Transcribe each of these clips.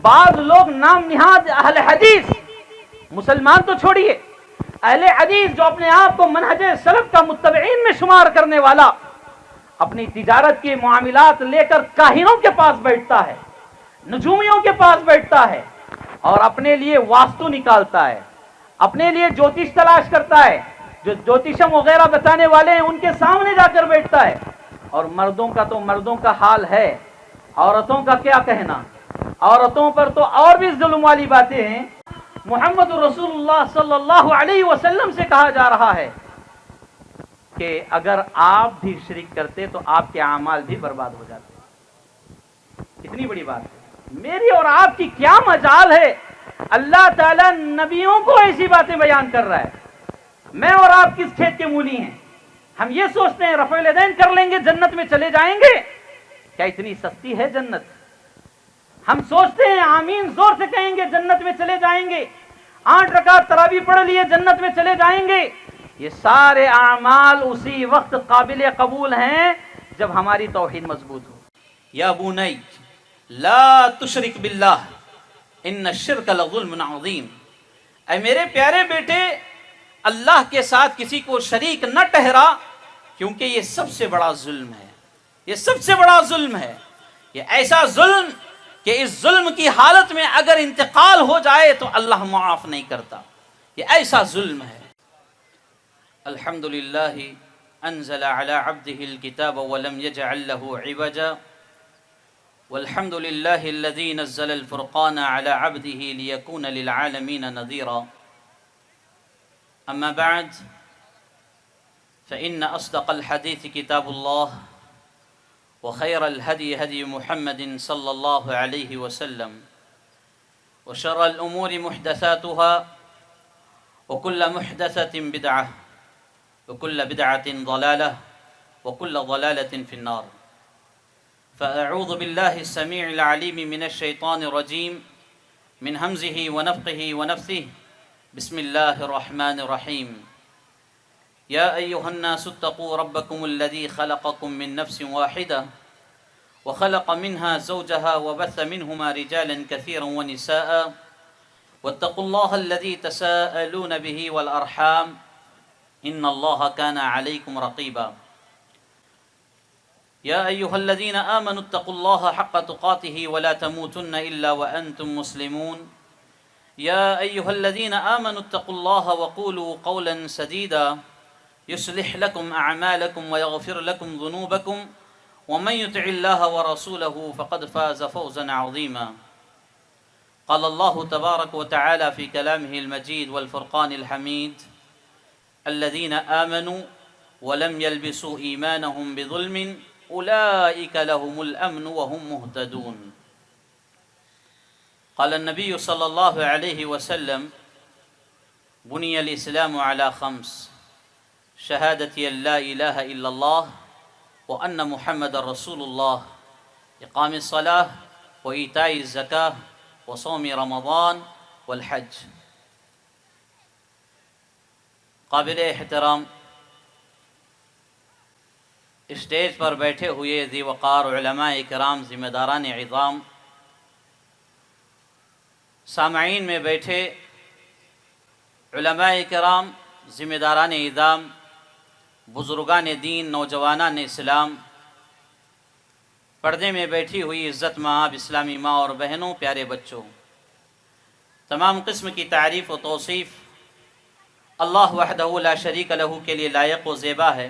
بعض لوگ نام نہاد اہل حدیث، مسلمان تو چھوڑیے، اہل حدیث جو اپنے آپ کو منہج سلف کا متبعین میں شمار کرنے والا، اپنی تجارت کے معاملات لے کر کاہنوں کے پاس بیٹھتا ہے، نجومیوں کے پاس بیٹھتا ہے اور اپنے لیے واستو نکالتا ہے، اپنے لیے جوتش تلاش کرتا ہے، جو جوتشم وغیرہ بتانے والے ہیں ان کے سامنے جا کر بیٹھتا ہے۔ اور مردوں کا تو مردوں کا حال ہے، عورتوں کا کیا کہنا، عورتوں پر تو اور بھی ظلم والی باتیں ہیں۔ محمد رسول اللہ صلی اللہ علیہ وسلم سے کہا جا رہا ہے کہ اگر آپ بھی شرک کرتے تو آپ کے اعمال بھی برباد ہو جاتے۔ اتنی بڑی بات ہے، میری اور آپ کی کیا مجال ہے؟ اللہ تعالیٰ نبیوں کو ایسی باتیں بیان کر رہا ہے۔ میں اور آپ کس کھیت کے مولی ہیں؟ ہم یہ سوچتے ہیں رفع الیدین کر لیں گے جنت میں چلے جائیں گے؟ کیا اتنی سستی ہے جنت؟ ہم سوچتے ہیں آمین زور سے کہیں گے جنت میں چلے جائیں گے، 8 رکعت تراویح پڑھ لیے جنت میں چلے جائیں گے؟ یہ سارے اعمال اسی وقت قابل قبول ہیں جب ہماری توحید مضبوط ہو۔ یا بنی لا تشرک باللہ ان الشرک لظلم عظیم، اے میرے پیارے بیٹے اللہ کے ساتھ کسی کو شریک نہ ٹھہرا، کیونکہ یہ سب سے بڑا ظلم ہے، یہ سب سے بڑا ظلم ہے، یہ ایسا ظلم کہ اس ظلم کی حالت میں اگر انتقال ہو جائے تو اللہ معاف نہیں کرتا، یہ ایسا ظلم ہے۔ الحمدللہ انزل على عبده الكتاب ولم يجعل له عوجا والحمد لله الذي نزل الفرقان على عبده ليكون للعالمين نذيرا أما بعد فإن أصدق الحديث كتاب الله وخير الهدي هدي محمد صلى الله عليه وسلم وشر الأمور محدثاتها وكل محدثة بدعة وكل بدعة ضلالة وكل ضلالة في النار فأعوذ بالله السميع العليم من الشيطان الرجيم من همزه ونفخه ونفثه بسم الله الرحمن الرحيم يا أيها الناس اتقوا ربكم الذي خلقكم من نفس واحدة وخلق منها زوجها وبث منهما رجالا كثيرا ونساء واتقوا الله الذي تساءلون به والأرحام إن الله كان عليكم رقيبا يا أيها الذين آمنوا اتقوا الله حق تقاته ولا تموتن إلا وأنتم مسلمون يا أيها الذين آمنوا اتقوا الله وقولوا قولا سديدا يصلح لكم أعمالكم ويغفر لكم ذنوبكم ومن يطع الله ورسوله فقد فاز فوزا عظيما قال الله تبارك وتعالى في كلامه المجيد والفرقان الحميد الذين آمنوا ولم يلبسوا إيمانهم بظلم أولئك لهم الأمن وهم مهتدون قال النبي صلى الله عليه وسلم بني الإسلام على 5 شهادة أن لا إله إلا الله وأن محمد رسول الله إقام الصلاة وإيتاء الزكاة وصوم رمضان والحج۔ قابل احترام اسٹیج پر بیٹھے ہوئے ذی وقار علماء کرام، ذمہ داران عظام، سامعین میں بیٹھے علماء کرام، ذمہ داران عظام، بزرگان دین، نوجوانان اسلام، پردے میں بیٹھی ہوئی عزت مآب اسلامی ماں اور بہنوں، پیارے بچوں، تمام قسم کی تعریف و توصیف اللہ وحدہ لا شریک لہ کے لیے لائق و زیبا ہے،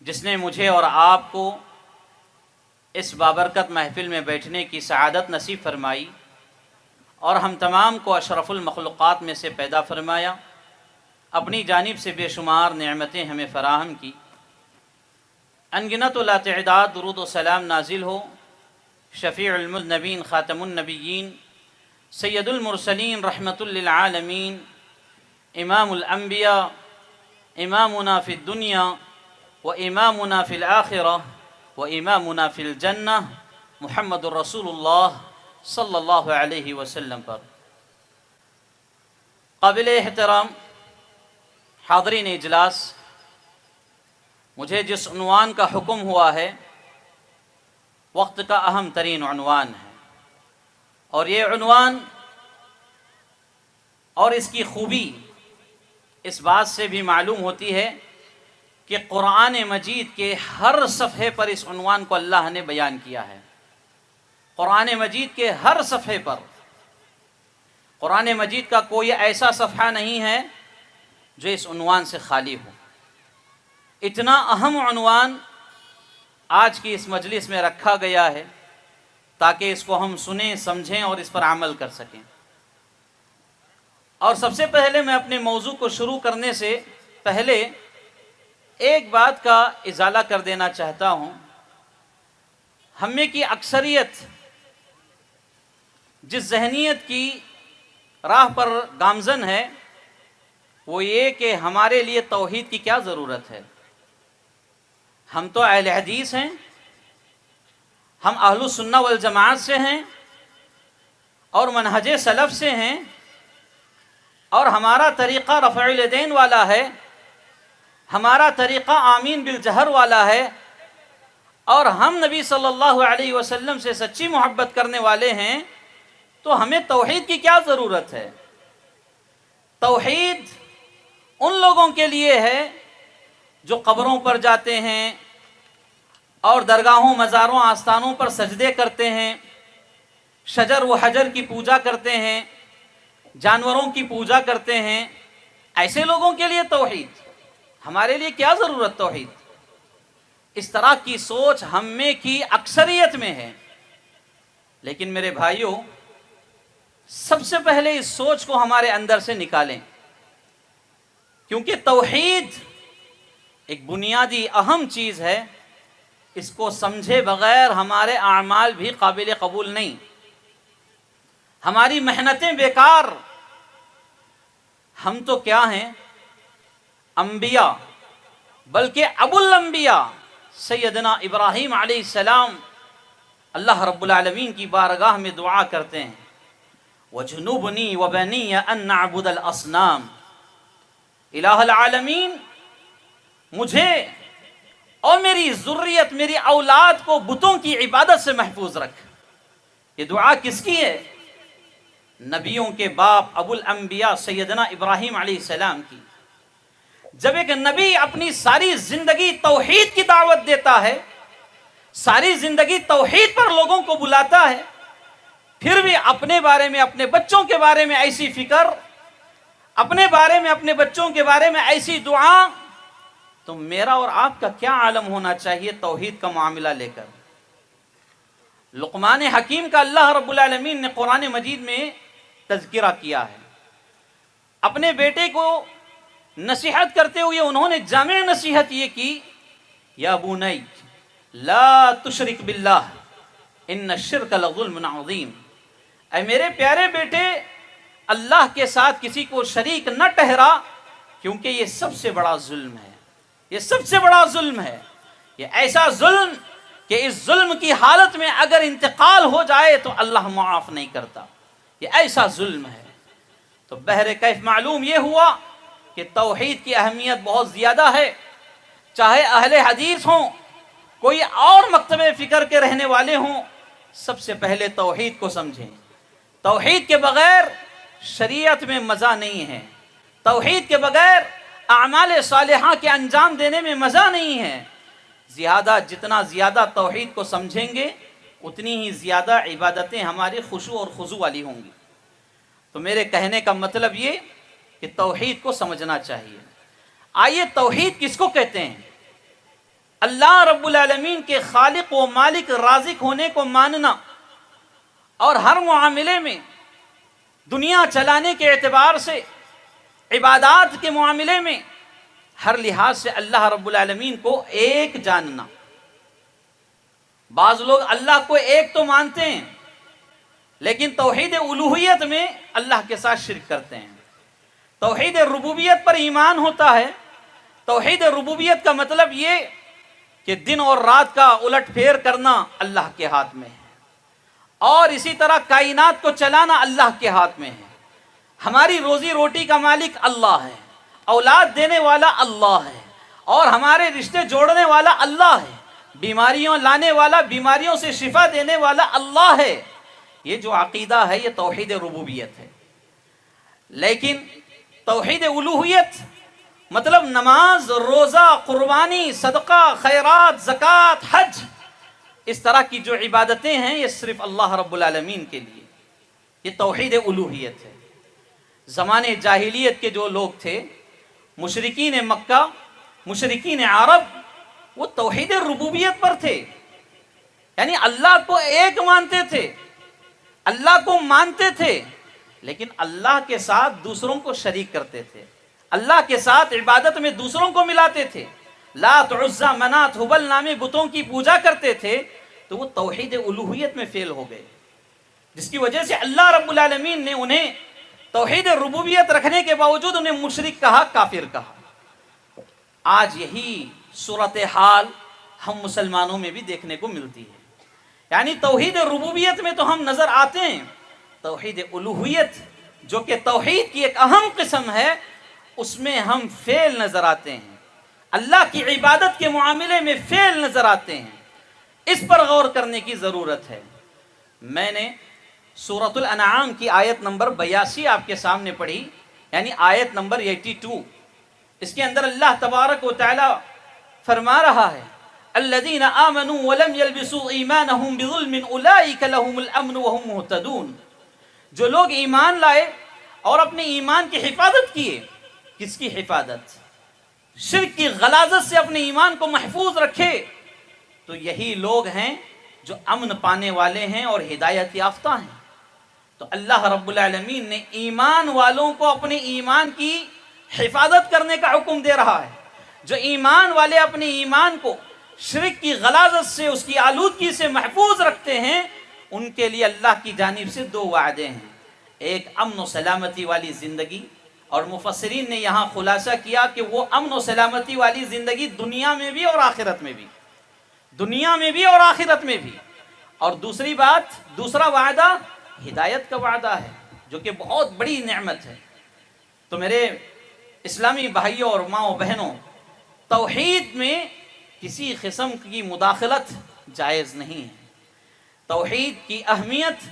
جس نے مجھے اور آپ کو اس بابرکت محفل میں بیٹھنے کی سعادت نصیب فرمائی اور ہم تمام کو اشرف المخلوقات میں سے پیدا فرمایا، اپنی جانب سے بے شمار نعمتیں ہمیں فراہم کی، انگنت و لا تعداد درود و سلام نازل ہو شفیع المذنبین، خاتم النبیین، سید المرسلین، رحمت للعالمین، امام الانبیاء، امامنا فی الدنیا و امامنا فی الآخرہ و امامنا فی الجنہ، محمد الرسول اللہ صلی اللہ علیہ وسلم پر۔ قابل احترام حاضرین اجلاس، مجھے جس عنوان کا حکم ہوا ہے وقت کا اہم ترین عنوان ہے، اور یہ عنوان اور اس کی خوبی اس بات سے بھی معلوم ہوتی ہے کہ قرآن مجید کے ہر صفحے پر اس عنوان کو اللہ نے بیان کیا ہے. قرآن مجید کے ہر صفحے پر. قرآن مجید کا کوئی ایسا صفحہ نہیں ہے جو اس عنوان سے خالی ہو. اتنا اہم عنوان آج کی اس مجلس میں رکھا گیا ہے تاکہ اس کو ہم سنیں، سمجھیں اور اس پر عمل کر سکیں. اور سب سے پہلے میں اپنے موضوع کو شروع کرنے سے پہلے ایک بات کا ازالہ کر دینا چاہتا ہوں. ہم میں کی اکثریت جس ذہنیت کی راہ پر گامزن ہے وہ یہ کہ ہمارے لیے توحید کی کیا ضرورت ہے. ہم تو اہل حدیث ہیں، ہم اہل السنہ والجماعت سے ہیں اور منہج سلف سے ہیں، اور ہمارا طریقہ رفع الیدین والا ہے، ہمارا طریقہ آمین بالجہر والا ہے، اور ہم نبی صلی اللہ علیہ وسلم سے سچی محبت کرنے والے ہیں. تو ہمیں توحید کی کیا ضرورت ہے؟ توحید ان لوگوں کے لیے ہے جو قبروں پر جاتے ہیں اور درگاہوں، مزاروں، آستانوں پر سجدے کرتے ہیں، شجر و حجر کی پوجا کرتے ہیں، جانوروں کی پوجا کرتے ہیں. ایسے لوگوں کے لیے توحید. ہمارے لیے کیا ضرورت توحید؟ اس طرح کی سوچ ہم میں کی اکثریت میں ہے. لیکن میرے بھائیوں، سب سے پہلے اس سوچ کو ہمارے اندر سے نکالیں، کیونکہ توحید ایک بنیادی اہم چیز ہے. اس کو سمجھے بغیر ہمارے اعمال بھی قابل قبول نہیں، ہماری محنتیں بیکار. ہم تو کیا ہیں؟ انبیاء، بلکہ ابو الانبیاء سیدنا ابراہیم علیہ السلام اللہ رب العالمین کی بارگاہ میں دعا کرتے ہیں، وَجْنُبْنِي وَبَنِيَّ أَن نَعْبُدَ الْأَصْنَامِ. الہ العالمین، مجھے اور میری ذریت، میری اولاد کو بتوں کی عبادت سے محفوظ رکھ. یہ دعا کس کی ہے؟ نبیوں کے باپ ابو الانبیاء سیدنا ابراہیم علیہ السلام کی. جب ایک نبی اپنی ساری زندگی توحید کی دعوت دیتا ہے، ساری زندگی توحید پر لوگوں کو بلاتا ہے، پھر بھی اپنے بارے میں، اپنے بچوں کے بارے میں ایسی فکر، اپنے بارے میں، اپنے بچوں کے بارے میں ایسی دعا، تو میرا اور آپ کا کیا عالم ہونا چاہیے توحید کا معاملہ لے کر. لقمان حکیم کا اللہ رب العالمین نے قرآن مجید میں تذکرہ کیا ہے. اپنے بیٹے کو نصیحت کرتے ہوئے انہوں نے جامع نصیحت یہ کی، یا بنی لا تشرک باللہ ان الشرک لظلم عظیم. اے میرے پیارے بیٹے، اللہ کے ساتھ کسی کو شریک نہ ٹھہرا، کیونکہ یہ سب سے بڑا ظلم ہے. یہ سب سے بڑا ظلم ہے. یہ ایسا ظلم کہ اس ظلم کی حالت میں اگر انتقال ہو جائے تو اللہ معاف نہیں کرتا. یہ ایسا ظلم ہے. تو بہر کیف معلوم یہ ہوا کہ توحید کی اہمیت بہت زیادہ ہے. چاہے اہل حدیث ہوں، کوئی اور مکتب فکر کے رہنے والے ہوں، سب سے پہلے توحید کو سمجھیں. توحید کے بغیر شریعت میں مزہ نہیں ہے. توحید کے بغیر اعمال صالحہ کے انجام دینے میں مزہ نہیں ہے. جتنا زیادہ توحید کو سمجھیں گے اتنی ہی زیادہ عبادتیں ہماری خشوع اور خضوع والی ہوں گی. تو میرے کہنے کا مطلب یہ کہ توحید کو سمجھنا چاہیے. آئیے توحید کس کو کہتے ہیں؟ اللہ رب العالمین کے خالق و مالک رازق ہونے کو ماننا، اور ہر معاملے میں دنیا چلانے کے اعتبار سے، عبادات کے معاملے میں ہر لحاظ سے اللہ رب العالمین کو ایک جاننا. بعض لوگ اللہ کو ایک تو مانتے ہیں لیکن توحید الوہیت میں اللہ کے ساتھ شرک کرتے ہیں. توحید ربوبیت پر ایمان ہوتا ہے. توحید ربوبیت کا مطلب یہ کہ دن اور رات کا الٹ پھیر کرنا اللہ کے ہاتھ میں ہے، اور اسی طرح کائنات کو چلانا اللہ کے ہاتھ میں ہے. ہماری روزی روٹی کا مالک اللہ ہے، اولاد دینے والا اللہ ہے، اور ہمارے رشتے جوڑنے والا اللہ ہے، بیماریوں لانے والا، بیماریوں سے شفا دینے والا اللہ ہے. یہ جو عقیدہ ہے یہ توحید ربوبیت ہے. لیکن توحید الوہیت مطلب نماز، روزہ، قربانی، صدقہ، خیرات، زکوٰۃ، حج، اس طرح کی جو عبادتیں ہیں یہ صرف اللہ رب العالمین کے لیے، یہ توحید الوہیت ہے. زمانے جاہلیت کے جو لوگ تھے، مشرکین مکہ، مشرکین عرب، وہ توحید ربوبیت پر تھے، یعنی اللہ کو ایک مانتے تھے، اللہ کو مانتے تھے، لیکن اللہ کے ساتھ دوسروں کو شریک کرتے تھے، اللہ کے ساتھ عبادت میں دوسروں کو ملاتے تھے، لات، عزا، منات، ہبل نامی بتوں کی پوجا کرتے تھے. تو وہ توحید الوہیت میں فیل ہو گئے، جس کی وجہ سے اللہ رب العالمین نے انہیں توحید ربوبیت رکھنے کے باوجود انہیں مشرک کہا، کافر کہا. آج یہی صورتحال ہم مسلمانوں میں بھی دیکھنے کو ملتی ہے. یعنی توحید ربوبیت میں تو ہم نظر آتے ہیں، توحید الوہیت جو کہ توحید کی ایک اہم قسم ہے اس میں ہم فیل نظر آتے ہیں، اللہ کی عبادت کے معاملے میں فیل نظر آتے ہیں. اس پر غور کرنے کی ضرورت ہے. میں نے سورۃ الانعام کی آیت نمبر 82 آپ کے سامنے پڑھی، یعنی آیت نمبر 82. اس کے اندر اللہ تبارک و تعالی فرما رہا ہے الذین آمنوا ولم يلبسوا ایمانهم بظلم اولئک لهم الامن وهم مہتدون. جو لوگ ایمان لائے اور اپنے ایمان کی حفاظت کیے. کس کی حفاظت؟ شرک کی غلاظت سے اپنے ایمان کو محفوظ رکھے، تو یہی لوگ ہیں جو امن پانے والے ہیں اور ہدایت یافتہ ہیں. تو اللہ رب العالمین نے ایمان والوں کو اپنے ایمان کی حفاظت کرنے کا حکم دے رہا ہے. جو ایمان والے اپنے ایمان کو شرک کی غلاظت سے، اس کی آلودگی سے محفوظ رکھتے ہیں، ان کے لیے اللہ کی جانب سے 2 وعدے ہیں. ایک امن و سلامتی والی زندگی، اور مفسرین نے یہاں خلاصہ کیا کہ وہ امن و سلامتی والی زندگی دنیا میں بھی اور آخرت میں بھی، دنیا میں بھی اور آخرت میں بھی. اور دوسری بات، دوسرا وعدہ ہدایت کا وعدہ ہے، جو کہ بہت بڑی نعمت ہے. تو میرے اسلامی بھائیوں اور ماں و بہنوں، توحید میں کسی قسم کی مداخلت جائز نہیں ہے. توحید کی اہمیت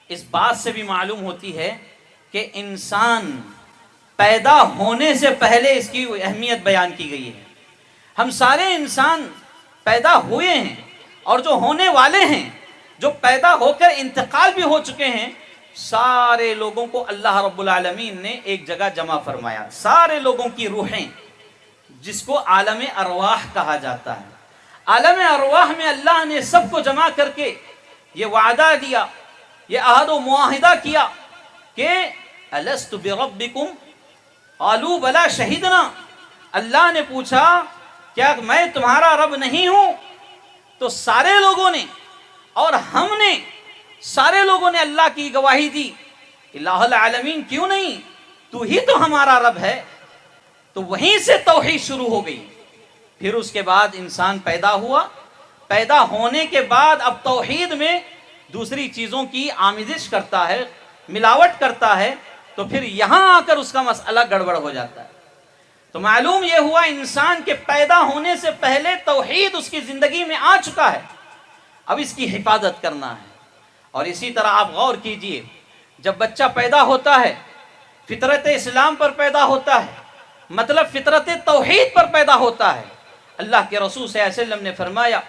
اس بات سے بھی معلوم ہوتی ہے کہ انسان پیدا ہونے سے پہلے اس کی اہمیت بیان کی گئی ہے. ہم سارے انسان پیدا ہوئے ہیں، اور جو ہونے والے ہیں، جو پیدا ہو کر انتقال بھی ہو چکے ہیں، سارے لوگوں کو اللہ رب العالمین نے ایک جگہ جمع فرمایا. سارے لوگوں کی روحیں، جس کو عالم ارواح کہا جاتا ہے، عالم ارواح میں اللہ نے سب کو جمع کر کے یہ وعدہ دیا، یہ عہد و معاہدہ کیا کہ الست بربکم قالوا بلا شہدنا. اللہ نے پوچھا کیا میں تمہارا رب نہیں ہوں؟ تو سارے لوگوں نے اور ہم نے، سارے لوگوں نے اللہ کی گواہی دی، الہ العالمین کیوں نہیں، تو ہی تو ہمارا رب ہے. تو وہیں سے توحید شروع ہو گئی. پھر اس کے بعد انسان پیدا ہوا، پیدا ہونے کے بعد اب توحید میں دوسری چیزوں کی آمیزش کرتا ہے، ملاوٹ کرتا ہے، تو پھر یہاں آ کر اس کا مسئلہ گڑبڑ ہو جاتا ہے. تو معلوم یہ ہوا انسان کے پیدا ہونے سے پہلے توحید اس کی زندگی میں آ چکا ہے، اب اس کی حفاظت کرنا ہے. اور اسی طرح آپ غور کیجئے، جب بچہ پیدا ہوتا ہے فطرت اسلام پر پیدا ہوتا ہے، مطلب فطرت توحید پر پیدا ہوتا ہے. اللہ کے رسول صلی اللہ علیہ وسلم نے فرمایا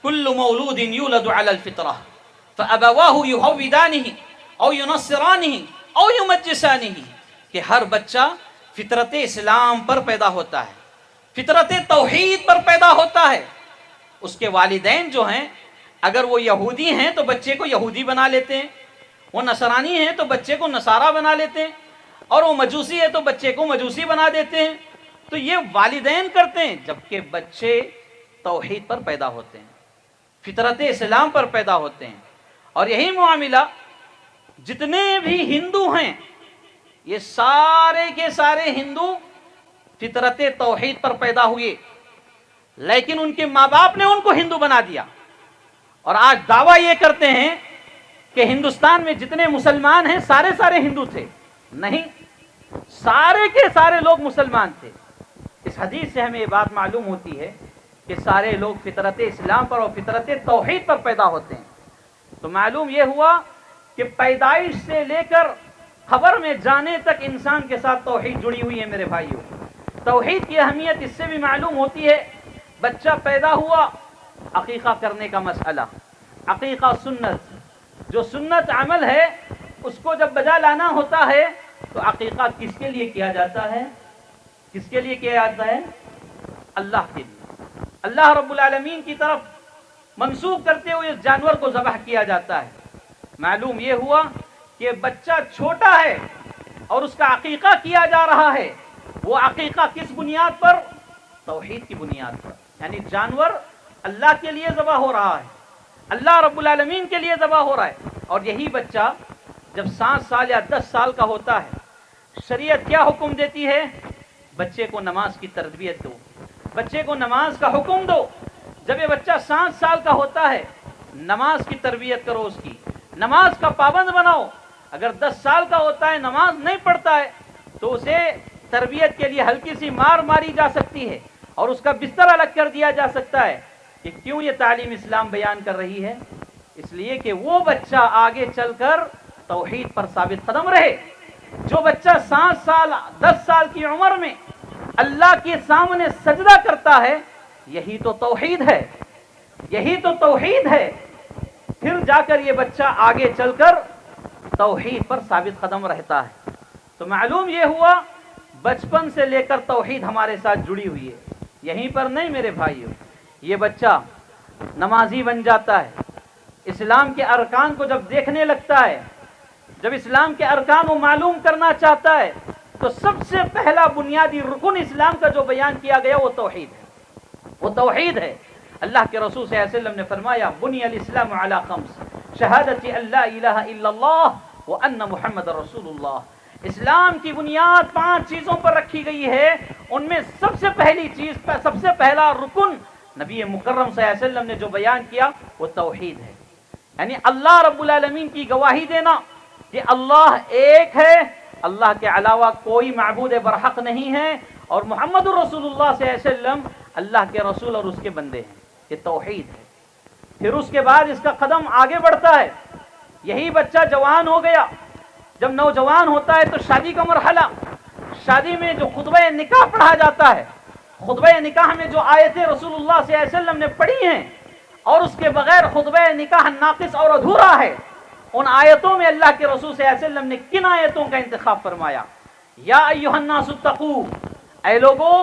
کل مولود یولد علی الفطرہ فابواہ یہودانہ او ینصرانہ او یمجسانہ، کہ ہر بچہ فطرت اسلام پر پیدا ہوتا ہے، فطرت توحید پر پیدا ہوتا ہے. اس کے والدین جو ہیں، اگر وہ یہودی ہیں تو بچے کو یہودی بنا لیتے ہیں، وہ نصرانی ہیں تو بچے کو نصارہ بنا لیتے ہیں، اور وہ مجوسی ہے تو بچے کو مجوسی بنا دیتے ہیں. تو یہ والدین کرتے ہیں، جبکہ بچے توحید پر پیدا ہوتے ہیں، فطرت اسلام پر پیدا ہوتے ہیں. اور یہی معاملہ جتنے بھی ہندو ہیں، یہ سارے کے سارے ہندو فطرت توحید پر پیدا ہوئے، لیکن ان کے ماں باپ نے ان کو ہندو بنا دیا. اور آج دعویٰ یہ کرتے ہیں کہ ہندوستان میں جتنے مسلمان ہیں سارے ہندو تھے. نہیں، سارے کے سارے لوگ مسلمان تھے. اس حدیث سے ہمیں یہ بات معلوم ہوتی ہے کہ سارے لوگ فطرت اسلام پر اور فطرت توحید پر پیدا ہوتے ہیں. تو معلوم یہ ہوا کہ پیدائش سے لے کر قبر میں جانے تک انسان کے ساتھ توحید جڑی ہوئی ہے میرے بھائیوں۔ توحید کی اہمیت اس سے بھی معلوم ہوتی ہے، بچہ پیدا ہوا، عقیقہ کرنے کا مسئلہ، عقیقہ سنت، جو سنت عمل ہے اس کو جب بجا لانا ہوتا ہے تو عقیقہ کس کے لیے کیا جاتا ہے؟ کس کے لیے کیا جاتا ہے؟ اللہ کے لیے، اللہ رب العالمین کی طرف منسوب کرتے ہوئے اس جانور کو ذبح کیا جاتا ہے۔ معلوم یہ ہوا کہ بچہ چھوٹا ہے اور اس کا عقیقہ کیا جا رہا ہے، وہ عقیقہ کس بنیاد پر؟ توحید کی بنیاد پر، یعنی جانور اللہ کے لیے ذبح ہو رہا ہے، اللہ رب العالمین کے لیے ذبح ہو رہا ہے۔ اور یہی بچہ جب 7 سال یا 10 سال کا ہوتا ہے، شریعت کیا حکم دیتی ہے؟ بچے کو نماز کی تربیت دو، بچے کو نماز کا حکم دو۔ جب یہ بچہ 7 سال کا ہوتا ہے، نماز کی تربیت کرو، اس کی نماز کا پابند بناؤ۔ اگر 10 سال کا ہوتا ہے نماز نہیں پڑھتا ہے تو اسے تربیت کے لیے ہلکی سی مار ماری جا سکتی ہے اور اس کا بستر الگ کر دیا جا سکتا ہے۔ کہ کیوں یہ تعلیم اسلام بیان کر رہی ہے؟ اس لیے کہ وہ بچہ آگے چل کر توحید پر ثابت قدم رہے۔ جو بچہ 7 سال 10 سال کی عمر میں اللہ کے سامنے سجدہ کرتا ہے، یہی تو توحید ہے، یہی تو توحید ہے۔ پھر جا کر یہ بچہ آگے چل کر توحید پر ثابت قدم رہتا ہے۔ تو معلوم یہ ہوا بچپن سے لے کر توحید ہمارے ساتھ جڑی ہوئی ہے۔ یہیں پر نہیں میرے بھائیوں، یہ بچہ نمازی بن جاتا ہے، اسلام کے ارکان کو جب دیکھنے لگتا ہے، جب اسلام کے ارکان وہ معلوم کرنا چاہتا ہے تو سب سے پہلا بنیادی رکن اسلام کا جو بیان کیا گیا وہ توحید ہے، وہ توحید ہے۔ اللہ کے رسول صلی اللہ علیہ وسلم نے فرمایا بنی الاسلام علی خمس شہادت ان لا الہ الا اللہ وان محمد رسول اللہ۔ اسلام کی بنیاد 5 چیزوں پر رکھی گئی ہے، ان میں سب سے پہلی چیز، سب سے پہلا رکن نبی مکرم صلی اللہ علیہ وسلم نے جو بیان کیا وہ توحید ہے، یعنی اللہ رب العالمین کی گواہی دینا کہ اللہ ایک ہے، اللہ کے علاوہ کوئی معبود برحق نہیں ہے، اور محمد رسول اللہ صلی اللہ علیہ وسلم اللہ کے رسول اور اس کے بندے ہیں، یہ توحید ہے۔ پھر اس کے بعد اس کا قدم آگے بڑھتا ہے، یہی بچہ جوان ہو گیا، جب نوجوان ہوتا ہے تو شادی کا مرحلہ، شادی میں جو خطبہ نکاح پڑھا جاتا ہے، خطبہ نکاح میں جو آیتیں رسول اللہ صلی اللہ علیہ وسلم نے پڑھی ہیں اور اس کے بغیر خطبہ نکاح ناقص اور ادھورا ہے، ان آیتوں میں اللہ کے رسول صلی اللہ علیہ وسلم نے کن آیتوں کا انتخاب فرمایا؟ یا ایھا الناس اتقوا، اے لوگو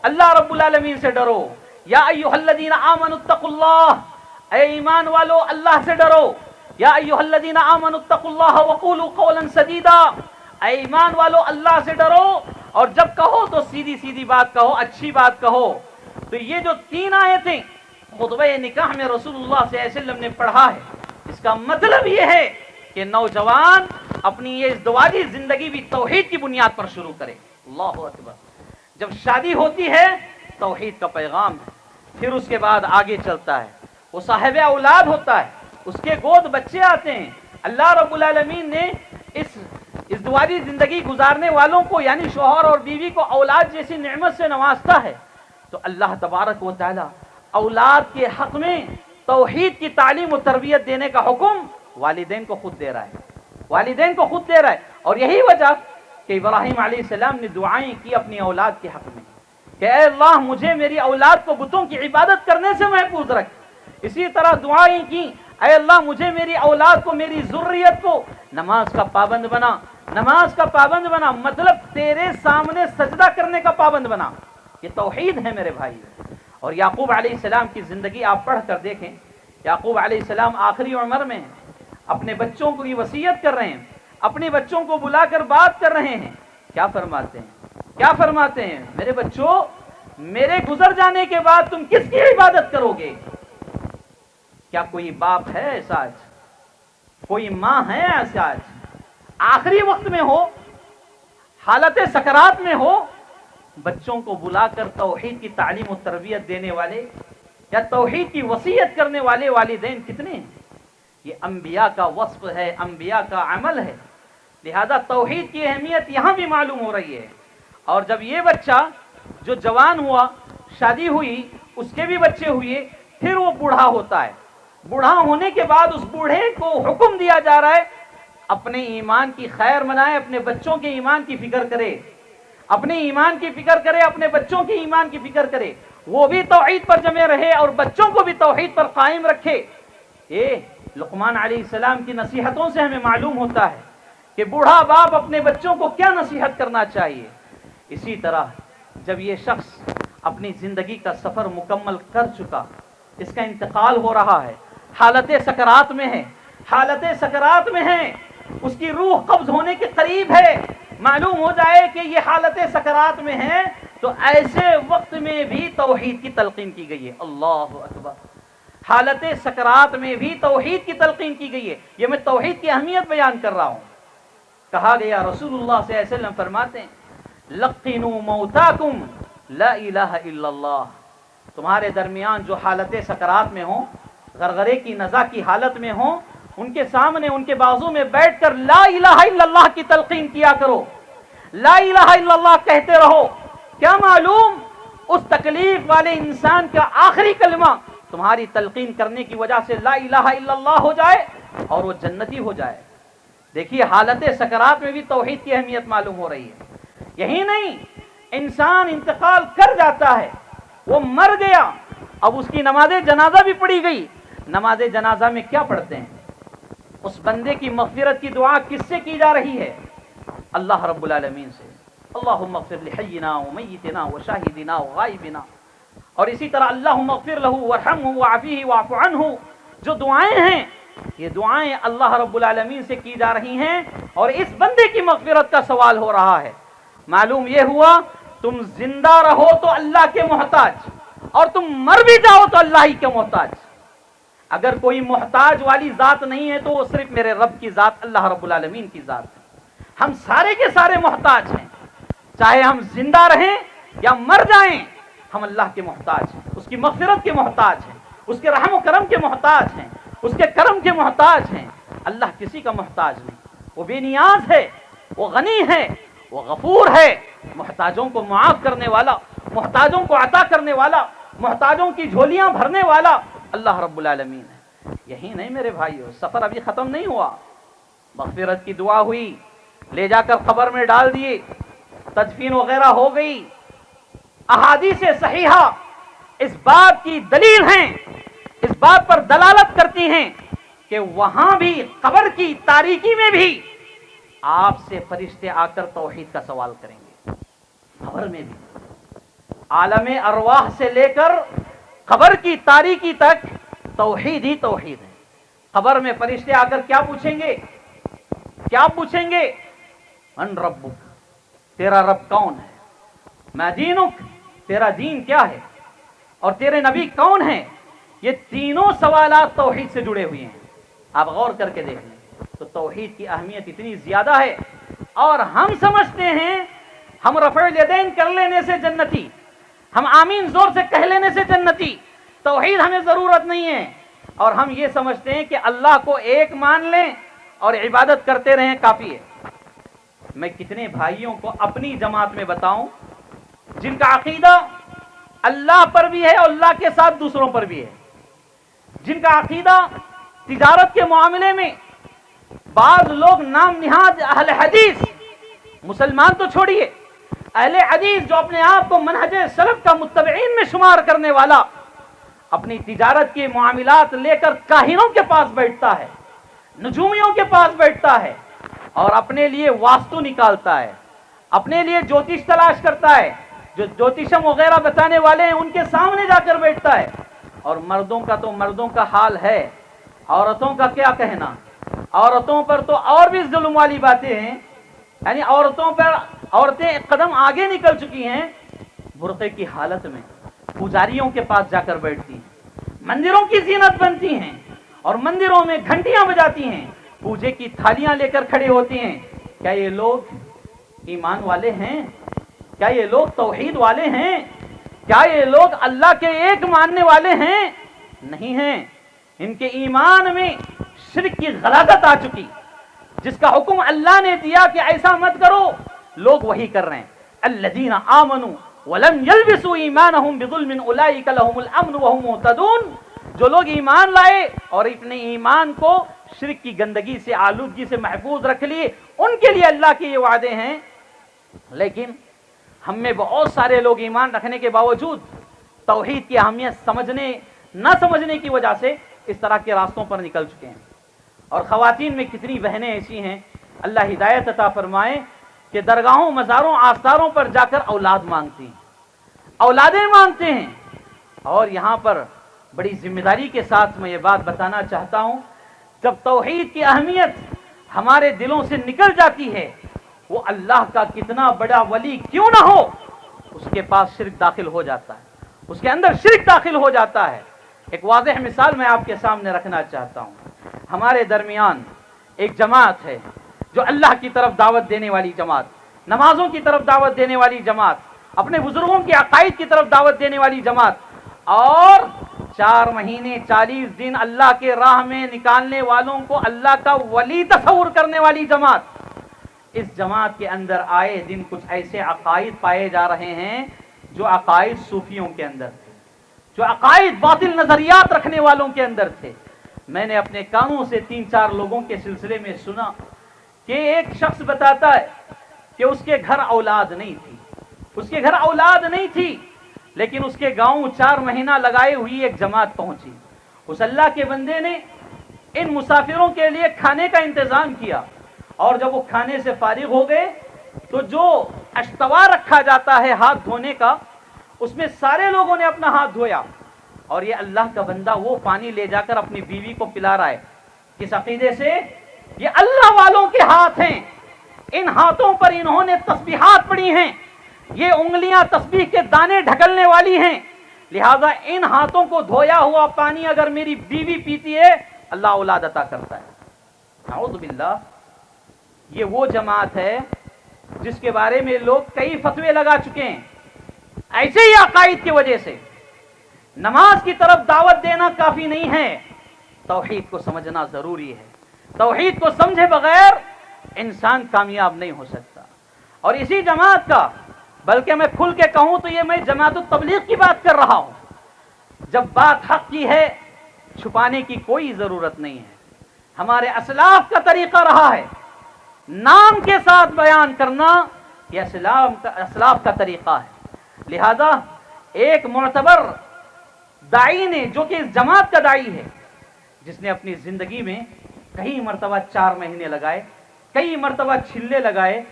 اللہ رب العالمین سے ڈرو، یا ایھا الذین آمنوا اتقوا اللہ، اے ایمان والو اللہ سے ڈرو، یا ایھا الذین آمنوا اتقوا اللہ وقولوا قولا سدیدا، اے ایمان والو اللہ سے ڈرو اور جب کہو تو سیدھی سیدھی بات کہو، اچھی بات کہو۔ تو یہ جو 3 آیتیں خطبہ نکاح میں رسول اللہ صلی اللہ علیہ وسلم نے پڑھا ہے، اس کا مطلب یہ ہے کہ نوجوان اپنی یہ ازدواجی زندگی بھی توحید کی بنیاد پر شروع کرے۔ اللہ اکبر۔ جب شادی ہوتی ہے توحید کا پیغام ہے، پھر اس کے بعد آگے چلتا ہے، وہ صاحب اولاد ہوتا ہے، اس کے گود بچے آتے ہیں۔ اللہ رب العالمین نے اس ازدواجی زندگی گزارنے والوں کو یعنی شوہر اور بیوی کو اولاد جیسی نعمت سے نوازتا ہے، تو اللہ تبارک و تعالی اولاد کے حق میں توحید کی تعلیم و تربیت دینے کا حکم والدین کو خود دے رہا ہے، والدین کو خود دے رہا ہے۔ اور یہی وجہ کہ ابراہیم علیہ السلام نے دعائیں کی اپنی اولاد کے حق میں کہ اے اللہ مجھے میری اولاد کو بتوں کی عبادت کرنے سے محفوظ رکھ۔ اسی طرح دعائیں کی اے اللہ مجھے میری اولاد کو، میری ذریت کو نماز کا پابند بنا، نماز کا پابند بنا، مطلب تیرے سامنے سجدہ کرنے کا پابند بنا۔ یہ توحید ہے میرے بھائی۔ اور یعقوب علیہ السلام کی زندگی آپ پڑھ کر دیکھیں، یعقوب علیہ السلام آخری عمر میں ہیں، اپنے بچوں کو یہ وصیت کر رہے ہیں، اپنے بچوں کو بلا کر بات کر رہے ہیں، کیا فرماتے ہیں؟ کیا فرماتے ہیں؟ میرے بچوں، میرے گزر جانے کے بعد تم کس کی عبادت کرو گے؟ کیا کوئی باپ ہے ایسا آج؟ کوئی ماں ہے ایسا آج؟ آخری وقت میں ہو، حالت سکرات میں ہو، بچوں کو بلا کر توحید کی تعلیم و تربیت دینے والے یا توحید کی وصیت کرنے والے والدین کتنے ہیں؟ یہ انبیاء کا وصف ہے، انبیاء کا عمل ہے۔ لہذا توحید کی اہمیت یہاں بھی معلوم ہو رہی ہے۔ اور جب یہ بچہ جو جوان ہوا، شادی ہوئی، اس کے بھی بچے ہوئے، پھر وہ بوڑھا ہوتا ہے۔ بوڑھا ہونے کے بعد اس بوڑھے کو حکم دیا جا رہا ہے اپنے ایمان کی خیر منائے، اپنے بچوں کے ایمان کی فکر کرے، اپنے ایمان کی فکر کرے، اپنے بچوں کے ایمان کی فکر کرے، وہ بھی توحید پر جمے رہے اور بچوں کو بھی توحید پر قائم رکھے۔ یہ لقمان علیہ السلام کی نصیحتوں سے ہمیں معلوم ہوتا ہے کہ بوڑھا باپ اپنے بچوں کو کیا نصیحت کرنا چاہیے۔ اسی طرح جب یہ شخص اپنی زندگی کا سفر مکمل کر چکا، اس کا انتقال ہو رہا ہے، حالت سکرات میں ہے، حالت سکرات میں ہے، اس کی روح قبض ہونے کے قریب ہے، معلوم ہو جائے کہ یہ حالت سکرات میں ہے، تو ایسے وقت میں بھی توحید کی تلقین کی گئی ہے۔ اللہ اکبر! حالت سکرات میں بھی توحید کی تلقین کی گئی ہے۔ یہ میں توحید کی اہمیت بیان کر رہا ہوں۔ کہا گیا، رسول اللہ صلی اللہ علیہ وسلم فرماتے ہیں، لقنوا موتاکم لا الہ الا اللہ۔ تمہارے درمیان جو حالت سکرات میں ہوں، غرغرے کی نزا کی حالت میں ہوں، ان کے سامنے، ان کے بازو میں بیٹھ کر لا الہ الا اللہ کی تلقین کیا کرو، لا الہ الا اللہ کہتے رہو۔ کیا معلوم اس تکلیف والے انسان کا آخری کلمہ تمہاری تلقین کرنے کی وجہ سے لا الہ الا اللہ ہو جائے اور وہ جنتی ہو جائے۔ دیکھیے، حالت سکرات میں بھی توحید کی اہمیت معلوم ہو رہی ہے۔ یہی نہیں، انسان انتقال کر جاتا ہے، وہ مر گیا، اب اس کی نماز جنازہ بھی پڑھی گئی۔ نماز جنازہ میں کیا پڑھتے ہیں؟ اس بندے کی مغفرت کی دعا کس سے کی جا رہی ہے؟ اللہ رب العالمین سے۔ اللہم اغفر لحینا ومیتنا وشاہدنا وغائبنا، اور اسی طرح اللہم اغفر لہ وارحمہ وعافیہ واعف عنہ۔ جو دعائیں ہیں، یہ دعائیں اللہ رب العالمین سے کی جا رہی ہیں، اور اس بندے کی مغفرت کا سوال ہو رہا ہے۔ معلوم یہ ہوا، تم زندہ رہو تو اللہ کے محتاج، اور تم مر بھی جاؤ تو اللہ ہی کے محتاج۔ اگر کوئی محتاج والی ذات نہیں ہے تو وہ صرف میرے رب کی ذات، اللہ رب العالمین کی ذات ہے۔ ہم سارے کے سارے محتاج ہیں، چاہے ہم زندہ رہیں یا مر جائیں، ہم اللہ کے محتاج ہیں، اس کی مغفرت کے محتاج ہیں، اس کے رحم و کرم کے محتاج ہیں، اس کے کرم کے محتاج ہیں۔ اللہ کسی کا محتاج نہیں، وہ بے نیاز ہے، وہ غنی ہے، وہ غفور ہے، محتاجوں کو معاف کرنے والا، محتاجوں کو عطا کرنے والا، محتاجوں کی جھولیاں بھرنے والا اللہ رب العالمین ہے۔ یہی نہیں میرے بھائیو، سفر ابھی ختم نہیں ہوا۔ مغفرت کی دعا ہوئی، لے جا کر قبر میں ڈال دیے، تدفین وغیرہ ہو گئی۔ احادیث صحیحہ اس بات کی دلیل ہیں، اس بات پر دلالت کرتی ہیں کہ وہاں بھی، قبر کی تاریکی میں بھی آپ سے فرشتے آ کر توحید کا سوال کریں گے۔ قبر میں بھی، عالم ارواح سے لے کر قبر کی تاریکی تک توحید ہی توحید ہے۔ قبر میں فرشتے آ کر کیا پوچھیں گے؟ کیا پوچھیں گے؟ من ربک، تیرا رب کون ہے؟ ما دینک، تیرا دین کیا ہے؟ اور تیرے نبی کون ہیں؟ یہ تینوں سوالات توحید سے جڑے ہوئے ہیں۔ آپ غور کر کے دیکھ لیں تو توحید کی اہمیت اتنی زیادہ ہے، اور ہم سمجھتے ہیں ہم رفع الیدین کر لینے سے جنتی، ہم آمین زور سے کہہ لینے سے جنتی، توحید ہمیں ضرورت نہیں ہے، اور ہم یہ سمجھتے ہیں کہ اللہ کو ایک مان لیں اور عبادت کرتے رہیں کافی ہے۔ میں کتنے بھائیوں کو اپنی جماعت میں بتاؤں جن کا عقیدہ اللہ پر بھی ہے اور اللہ کے ساتھ دوسروں پر بھی ہے، جن کا عقیدہ تجارت کے معاملے میں، بعض لوگ نام نہاد اہل حدیث، مسلمان تو چھوڑیے، اہل حدیث جو اپنے آپ کو منہج سلف کا متبعین میں شمار کرنے والا، اپنی تجارت کے معاملات لے کر کاہنوں کے پاس بیٹھتا ہے، نجومیوں کے پاس بیٹھتا ہے، اور اپنے لیے واستو نکالتا ہے، اپنے لیے جوتش تلاش کرتا ہے، جو جوتشم وغیرہ بتانے والے ہیں ان کے سامنے جا کر بیٹھتا ہے۔ اور مردوں کا تو مردوں کا حال ہے، عورتوں کا کیا کہنا؟ عورتوں پر تو اور بھی ظلم والی باتیں ہیں، یعنی عورتوں پر عورتیں قدم آگے نکل چکی ہیں، برقعے کی حالت میں پجاریوں کے پاس جا کر بیٹھتی ہیں، مندروں کی زینت بنتی ہیں، اور مندروں میں گھنٹیاں بجاتی ہیں، پوجے کی تھالیاں لے کر کھڑے ہوتی ہیں۔ کیا یہ لوگ ایمان والے ہیں؟ کیا یہ لوگ توحید والے ہیں؟ کیا یہ لوگ اللہ کے ایک ماننے والے ہیں؟ نہیں ہیں۔ ان کے ایمان میں شرک کی غلاظت آ چکی، جس کا حکم اللہ نے دیا کہ ایسا مت کرو، لوگ وہی کر رہے ہیں۔ الذین آمنوا ولم يلبسوا ایمانہم بظلم اولئک لہم الامن وہم مہتدون۔ جو لوگ ایمان لائے اور اپنے ایمان کو شرک کی گندگی سے آلودگی سے محفوظ رکھ لیے، ان کے لیے اللہ کے یہ وعدے ہیں۔ لیکن ہم میں بہت سارے لوگ ایمان رکھنے کے باوجود توحید کی اہمیت سمجھنے نہ سمجھنے کی وجہ سے اس طرح کے راستوں پر نکل چکے ہیں۔ اور خواتین میں کتنی بہنیں ایسی ہیں، اللہ ہدایت عطا فرمائے، کہ درگاہوں مزاروں آستاروں پر جا کر اولاد مانگتی ہیں، اولادیں مانگتے ہیں۔ اور یہاں پر بڑی ذمہ داری کے ساتھ میں یہ بات بتانا چاہتا ہوں، جب توحید کی اہمیت ہمارے دلوں سے نکل جاتی ہے، وہ اللہ کا کتنا بڑا ولی کیوں نہ ہو، اس کے پاس شرک داخل ہو جاتا ہے، اس کے اندر شرک داخل ہو جاتا ہے۔ ایک واضح مثال میں آپ کے سامنے رکھنا چاہتا ہوں۔ ہمارے درمیان ایک جماعت ہے جو اللہ کی طرف دعوت دینے والی جماعت، نمازوں کی طرف دعوت دینے والی جماعت، اپنے بزرگوں کے عقائد کی طرف دعوت دینے والی جماعت، اور 4 مہینے 40 دن اللہ کے راہ میں نکالنے والوں کو اللہ کا ولی تصور کرنے والی جماعت۔ اس جماعت کے اندر آئے دن کچھ ایسے عقائد پائے جا رہے ہیں جو عقائد صوفیوں کے اندر تھے، جو عقائد باطل نظریات رکھنے والوں کے اندر تھے۔ میں نے اپنے کانوں سے 3-4 لوگوں کے سلسلے میں سنا کہ ایک شخص بتاتا ہے کہ اس کے گھر اولاد نہیں تھی، اس کے گھر اولاد نہیں تھی، لیکن اس کے گاؤں 4 مہینہ لگائے ہوئی ایک جماعت پہنچی۔ اس اللہ کے بندے نے ان مسافروں کے لیے کھانے کا انتظام کیا، اور جب وہ کھانے سے فارغ ہو گئے تو جو اشتوا رکھا جاتا ہے ہاتھ دھونے کا، اس میں سارے لوگوں نے اپنا ہاتھ دھویا، اور یہ اللہ کا بندہ وہ پانی لے جا کر اپنی بیوی کو پلا رہا ہے۔ کس عقیدے سے؟ یہ اللہ والوں کے ہاتھ ہیں، ان ہاتھوں پر انہوں نے تسبیحات پڑھی ہیں، یہ انگلیاں تسبیح کے دانے ڈھکلنے والی ہیں، لہذا ان ہاتھوں کو دھویا ہوا پانی اگر میری بیوی پیتی ہے اللہ اولاد عطا کرتا ہے۔ نعوذ باللہ۔ یہ وہ جماعت ہے جس کے بارے میں لوگ کئی فتوے لگا چکے ہیں ایسے ہی عقائد کی وجہ سے۔ نماز کی طرف دعوت دینا کافی نہیں ہے، توحید کو سمجھنا ضروری ہے۔ توحید کو سمجھے بغیر انسان کامیاب نہیں ہو سکتا۔ اور اسی جماعت کا، بلکہ میں کھل کے کہوں تو یہ میں جماعت التبلیغ کی بات کر رہا ہوں۔ جب بات حق کی ہے چھپانے کی کوئی ضرورت نہیں ہے۔ ہمارے اسلاف کا طریقہ رہا ہے نام کے ساتھ بیان کرنا، یہ اسلاف کا طریقہ ہے۔ لہذا ایک معتبر داعی نے، جو کہ اس جماعت کا داعی ہے، جس نے اپنی زندگی میں کئی مرتبہ 4 مہینے لگائے، کئی مرتبہ چھلے لگائے،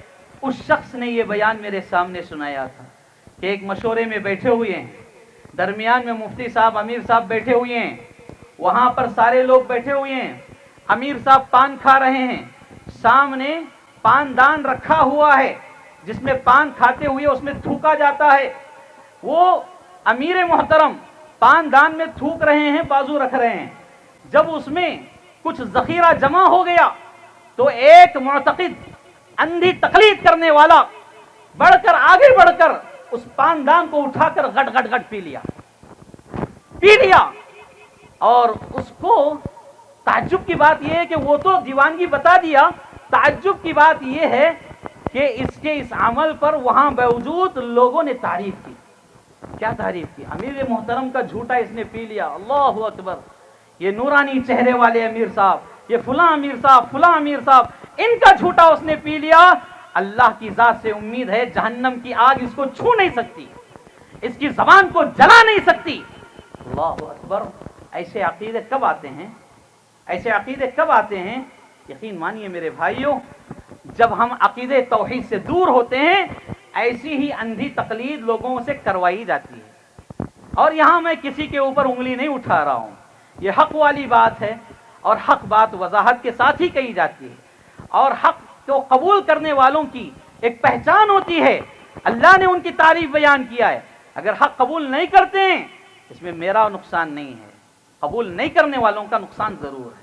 اس شخص نے یہ بیان میرے سامنے سنایا تھا کہ ایک مشورے میں بیٹھے ہوئے ہیں، درمیان میں مفتی صاحب امیر صاحب بیٹھے ہوئے ہیں، وہاں پر سارے لوگ بیٹھے ہوئے ہیں، امیر صاحب پان کھا رہے ہیں، سامنے پان دان رکھا ہوا ہے جس میں پان کھاتے ہوئے اس میں تھوکا جاتا ہے۔ وہ امیر محترم پان دان میں تھوک رہے ہیں، بازو رکھ رہے ہیں۔ جب اس میں کچھ ذخیرہ جمع ہو گیا تو ایک معتقد اندھی تقلید کرنے والا بڑھ کر آگے بڑھ کر اس پان دان کو اٹھا کر گٹ گٹ گٹ پی لیا۔ اور اس کو تعجب کی بات یہ ہے کہ وہ تو دیوانگی بتا دیا، تعجب کی بات یہ ہے کہ اس کے اس عمل پر وہاں موجود لوگوں نے تعریف کی۔ کیا تعریف کی؟ امیر محترم کا جھوٹا اس نے پی لیا، اللہ اکبر، یہ نورانی چہرے والے امیر صاحب، یہ فلاں امیر صاحب، فلاں امیر صاحب، ان کا جھوٹا اس نے پی لیا۔ اللہ کی ذات سے امید ہے جہنم کی آگ اس کو چھو نہیں سکتی، اس کی زبان کو جلا نہیں سکتی۔ اللہ اکبر۔ ایسے عقیدے کب آتے ہیں؟ ایسے عقیدے کب آتے ہیں؟ یقین مانیے میرے بھائیوں، جب ہم عقیدے توحید سے دور ہوتے ہیں، ایسی ہی اندھی تقلید لوگوں سے کروائی جاتی ہے۔ اور یہاں میں کسی کے اوپر انگلی نہیں اٹھا رہا ہوں، یہ حق والی بات ہے، اور حق بات وضاحت کے ساتھ ہی کہی جاتی ہے، اور حق کو قبول کرنے والوں کی ایک پہچان ہوتی ہے۔ اللہ نے ان کی تعریف بیان کیا ہے۔ اگر حق قبول نہیں کرتے ہیں اس میں میرا نقصان نہیں ہے، قبول نہیں کرنے والوں کا نقصان ضرور ہے۔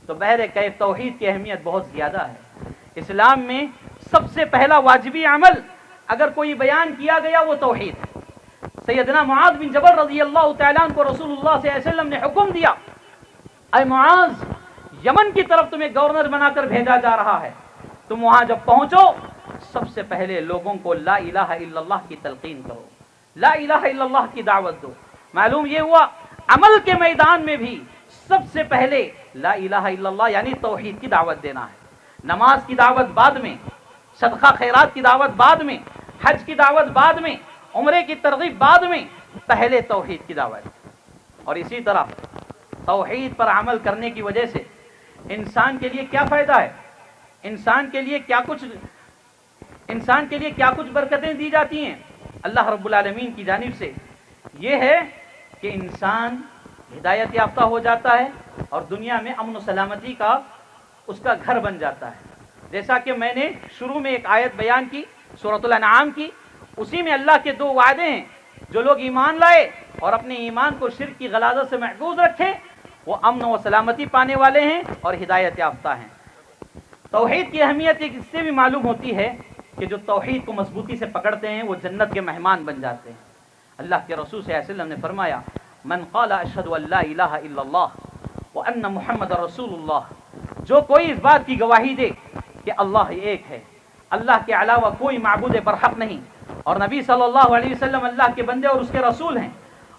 تو بہرکیف توحید کی اہمیت بہت زیادہ ہے۔ اسلام میں سب سے پہلا واجبی عمل اگر کوئی بیان کیا گیا وہ توحید ہے۔ سیدنا معاذ بن جبل رضی اللہ تعالیٰ عنہ کو رسول اللہ صلی اللہ علیہ وسلم نے حکم دیا، اے معاذ، یمن کی طرف تمہیں گورنر بنا کر بھیجا جا رہا ہے، تم وہاں جب پہنچو سب سے پہلے لوگوں کو لا الہ الا اللہ کی تلقین کرو، لا الہ الا اللہ کی دعوت دو۔ معلوم یہ ہوا عمل کے میدان میں بھی سب سے پہلے لا الہ الا اللہ یعنی توحید کی دعوت دینا ہے. نماز کی دعوت بعد میں، صدقہ خیرات کی دعوت بعد میں، حج کی دعوت بعد میں، عمرے کی ترغیب بعد میں، پہلے توحید کی دعوت. اور اسی طرح توحید پر عمل کرنے کی وجہ سے انسان کے لیے کیا فائدہ ہے، انسان کے لیے کیا کچھ برکتیں دی جاتی ہیں اللہ رب العالمین کی جانب سے. یہ ہے کہ انسان ہدایت یافتہ ہو جاتا ہے اور دنیا میں امن و سلامتی کا اس کا گھر بن جاتا ہے. جیسا کہ میں نے شروع میں ایک آیت بیان کی سورۃ الانعام کی، اسی میں اللہ کے 2 وعدے ہیں. جو لوگ ایمان لائے اور اپنے ایمان کو شرک کی غلاظت سے محفوظ رکھے وہ امن و سلامتی پانے والے ہیں اور ہدایت یافتہ ہیں. توحید کی اہمیت ایک اس سے بھی معلوم ہوتی ہے کہ جو توحید کو مضبوطی سے پکڑتے ہیں وہ جنت کے مہمان بن جاتے ہیں. اللہ کے رسول صلی اللہ علیہ وسلم نے فرمایا من قال اشہد ان لا الہ الا اللہ وان محمد رسول اللہ، جو کوئی اس بات کی گواہی دے کہ اللہ ایک ہے، اللہ کے علاوہ کوئی معبود برحق نہیں، اور نبی صلی اللہ علیہ وسلم اللہ کے بندے اور اس کے رسول ہیں،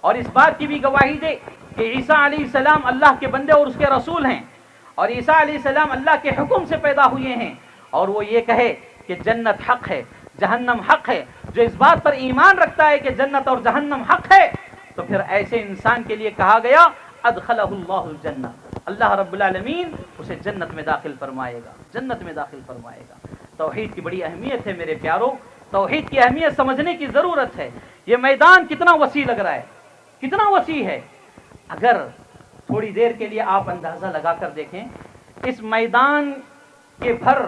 اور اس بات کی بھی گواہی دے کہ عیسیٰ علیہ السلام اللہ کے بندے اور اس کے رسول ہیں، اور عیسیٰ علیہ السلام اللہ کے حکم سے پیدا ہوئے ہیں، اور وہ یہ کہے کہ جنت حق ہے، جہنم حق ہے. جو اس بات پر ایمان رکھتا ہے کہ جنت اور جہنم حق ہے تو پھر ایسے انسان کے لیے کہا گیا ادخلہ اللہ الجنہ، اللہ رب العالمین اسے جنت میں داخل فرمائے گا، جنت میں داخل فرمائے گا. توحید کی بڑی اہمیت ہے میرے پیاروں، توحید کی اہمیت سمجھنے کی ضرورت ہے. یہ میدان کتنا وسیع لگ رہا ہے، کتنا وسیع ہے. اگر تھوڑی دیر کے لیے آپ اندازہ لگا کر دیکھیں، اس میدان کے بھر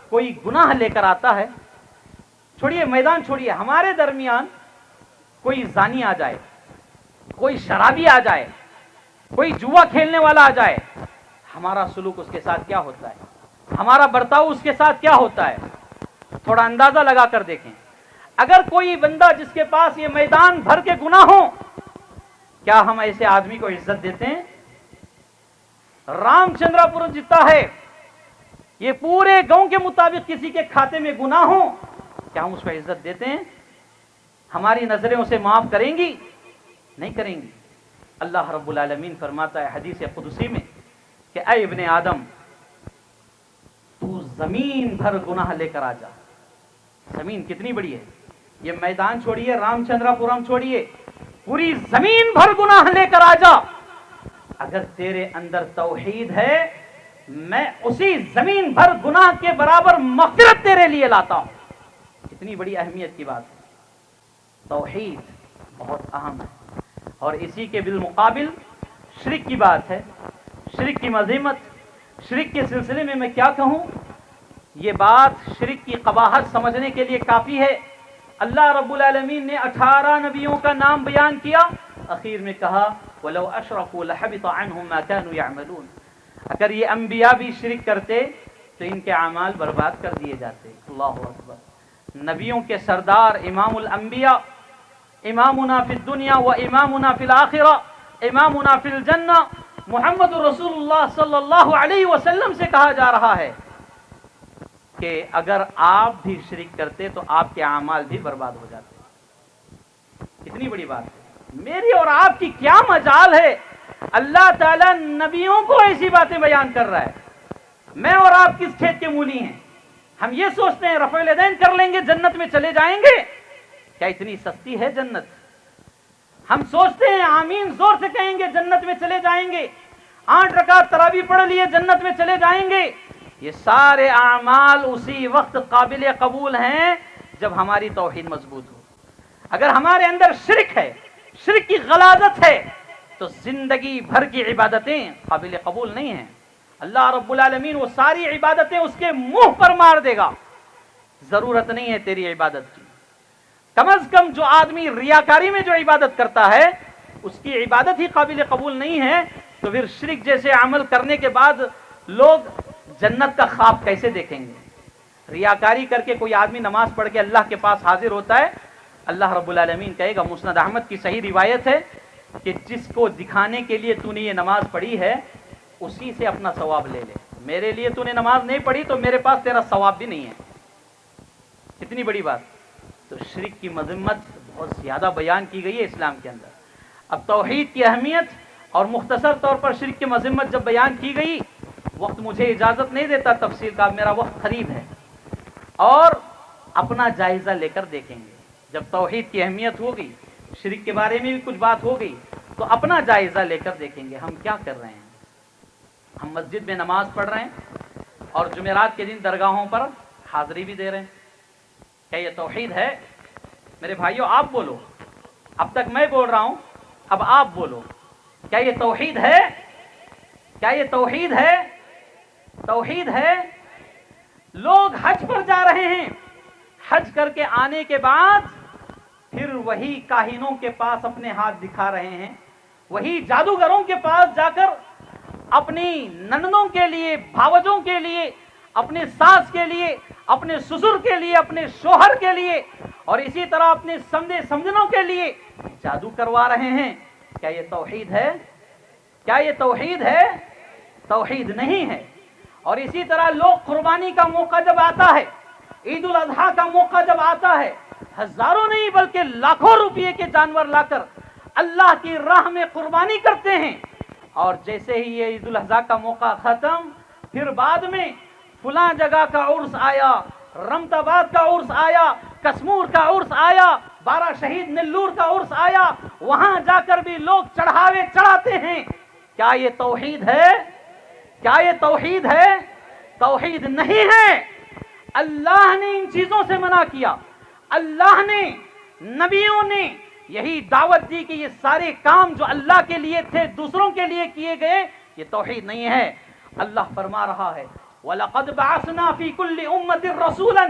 کوئی گناہ لے کر آتا ہے، چھوڑیے میدان چھوڑیے، ہمارے درمیان کوئی زانی آ جائے، کوئی شرابی آ جائے، کوئی جوا کھیلنے والا آ جائے، ہمارا سلوک اس کے ساتھ کیا ہوتا ہے، ہمارا برتاؤ اس کے ساتھ کیا ہوتا ہے. تھوڑا اندازہ لگا کر دیکھیں. اگر کوئی بندہ جس کے پاس یہ میدان بھر کے گناہ ہو، کیا ہم ایسے آدمی کو عزت دیتے ہیں؟ رام چندرا پور جیتا ہے، یہ پورے گاؤں کے مطابق کسی کے کھاتے میں گناہ ہو، کیا ہم اس کو عزت دیتے ہیں؟ ہماری نظریں اسے معاف کریں گی؟ نہیں کریں گی. اللہ رب العالمین فرماتا ہے حدیث قدسی میں کہ اے ابن آدم، تو زمین بھر گناہ لے کر آ جا. زمین کتنی بڑی ہے، یہ میدان چھوڑیے، رام چندرا پورم چھوڑیے، پوری زمین بھر گناہ لے کر آ جا. اگر تیرے اندر توحید ہے، میں اسی زمین بھر گناہ کے برابر مغفرت تیرے لیے لاتا ہوں. اتنی بڑی اہمیت کی بات ہے. توحید بہت اہم ہے. اور اسی کے بالمقابل شرک کی بات ہے، شرک کی مذمت. شرک کے سلسلے میں کیا کہوں، یہ بات شرک کی قباحت سمجھنے کے لیے کافی ہے. اللہ رب العالمین نے 18 نبیوں کا نام بیان کیا، اخیر میں کہا وَلَوْ أَشْرَكُوا لَحَبِطَ عَنْهُمْ مَا كَانُوا يَعْمَلُونَ. اگر یہ انبیاء بھی شرک کرتے تو ان کے اعمال برباد کر دیے جاتے. اللہ اکبر. نبیوں کے سردار امام الانبیاء، امامنا فی الدنیا و امامنا فی الآخرہ، امامنا فی الجنہ، محمد رسول اللہ صلی اللہ علیہ وسلم سے کہا جا رہا ہے کہ اگر آپ بھی شرک کرتے تو آپ کے اعمال بھی برباد ہو جاتے. کتنی بڑی بات ہے. میری اور آپ کی کیا مجال ہے، اللہ تعالیٰ نبیوں کو ایسی باتیں بیان کر رہا ہے. میں اور آپ کس کھیت کے مولی ہیں؟ ہم یہ سوچتے ہیں رفع الیدین کر لیں گے جنت میں چلے جائیں گے. کیا اتنی سستی ہے جنت؟ ہم سوچتے ہیں آمین زور سے کہیں گے جنت میں چلے جائیں گے، 8 رکعت تراویح پڑھ لیے جنت میں چلے جائیں گے. یہ سارے اعمال اسی وقت قابل قبول ہیں جب ہماری توحید مضبوط ہو. اگر ہمارے اندر شرک ہے، شرک کی غلاظت ہے، تو زندگی بھر کی عبادتیں قابل قبول نہیں ہیں. اللہ رب العالمین وہ ساری عبادتیں اس کے منہ پر مار دے گا. ضرورت نہیں ہے تیری عبادت کی. کم از کم جو آدمی ریاکاری میں جو عبادت کرتا ہے اس کی عبادت ہی قابل قبول نہیں ہے، تو پھر شرک جیسے عمل کرنے کے بعد لوگ جنت کا خواب کیسے دیکھیں گے؟ ریاکاری کر کے کوئی آدمی نماز پڑھ کے اللہ کے پاس حاضر ہوتا ہے، اللہ رب العالمین کہے گا، مسند احمد کی صحیح روایت ہے کہ جس کو دکھانے کے لیے تو نے یہ نماز پڑھی ہے اسی سے اپنا ثواب لے لے. میرے لیے تو نے نماز نہیں پڑھی تو میرے پاس تیرا ثواب بھی نہیں ہے. کتنی بڑی بات. تو شرک کی مذمت بہت زیادہ بیان کی گئی ہے اسلام کے اندر. اب توحید کی اہمیت اور مختصر طور پر شرک کی مذمت جب بیان کی گئی، وقت مجھے اجازت نہیں دیتا تفصیل کا، میرا وقت قریب ہے، اور اپنا جائزہ لے کر دیکھیں گے. جب توحید کی اہمیت ہو گئی، شرک کے بارے میں بھی کچھ بات ہو گئی، تو اپنا جائزہ لے کر دیکھیں گے ہم کیا کر رہے ہیں. ہم مسجد میں نماز پڑھ رہے ہیں اور جمعرات کے دن درگاہوں پر حاضری بھی دے رہے ہیں. کیا یہ توحید ہے؟ میرے بھائیوں آپ بولو. اب تک میں بول رہا ہوں، اب آپ بولو. کیا یہ توحید ہے؟ کیا یہ توحید ہے؟ توحید ہے. لوگ حج پر جا رہے ہیں، حج کر کے آنے کے بعد پھر وہی کاہنوں کے پاس اپنے ہاتھ دکھا رہے ہیں، وہی جادوگروں کے پاس جا کر اپنی نندوں کے لیے، بھاوجوں کے لیے، اپنے ساس کے لیے، اپنے سسر کے لیے، اپنے شوہر کے لیے، اور اسی طرح اپنے سمدے سمجنوں کے لیے جادو کروا رہے ہیں. کیا یہ توحید ہے؟ کیا یہ توحید ہے؟ توحید نہیں ہے. اور اسی طرح لوگ قربانی کا موقع جب آتا ہے، عید الاضحیٰ کا موقع جب آتا ہے، ہزاروں نہیں بلکہ لاکھوں روپے کے جانور لا کر اللہ کی راہ میں قربانی کرتے ہیں. اور جیسے ہی یہ عید الاضحیٰ کا موقع ختم، پھر بعد میں فلاں جگہ کا عرس آیا، رمت آباد کا عرس آیا، کسمور کا عرس آیا، بارہ شہید نلور کا عرس آیا، وہاں جا کر بھی لوگ چڑھاوے چڑھاتے ہیں. کیا یہ توحید ہے؟ کیا یہ توحید ہے؟ توحید نہیں ہے. اللہ نے ان چیزوں سے منع کیا. اللہ نے، نبیوں نے یہی دعوت دی کہ یہ سارے کام جو اللہ کے لیے تھے دوسروں کے لیے کیے گئے، یہ توحید نہیں ہے. اللہ فرما رہا ہے وَلَقَدْ بَعَثْنَا فِي كُلِّ أُمَّةٍ رَسُولًا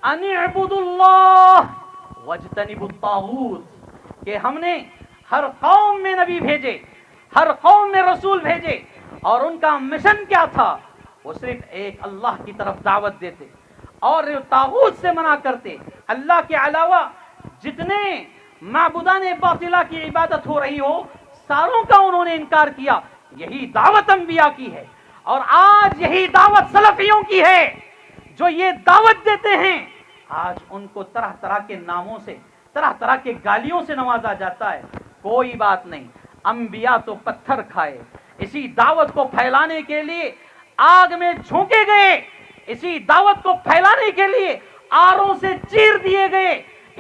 أَنِ اعْبُدُوا اللَّهَ وَاجْتَنِبُوا الطَّاغُوتَ، کہ ہم نے ہر قوم میں نبی بھیجے، ہر قوم میں رسول بھیجے، اور ان کا مشن کیا تھا؟ وہ صرف ایک اللہ کی طرف دعوت دیتے اور طاغوت سے منع کرتے. اللہ کے علاوہ جتنے معبودان باطلہ کی عبادت ہو رہی ہو، ساروں کا انہوں نے انکار کیا. یہی دعوت انبیاء کی ہے، اور آج یہی دعوت سلفیوں کی ہے. جو یہ دعوت دیتے ہیں، آج ان کو طرح طرح کے ناموں سے، طرح طرح کے گالیوں سے نوازا جاتا ہے. کوئی بات نہیں، انبیاء تو پتھر کھائے، اسی دعوت کو پھیلانے کے لیے آگ میں جھونکے گئے، اسی دعوت کو پھیلانے کے لیے آروں سے چیر دیے گئے،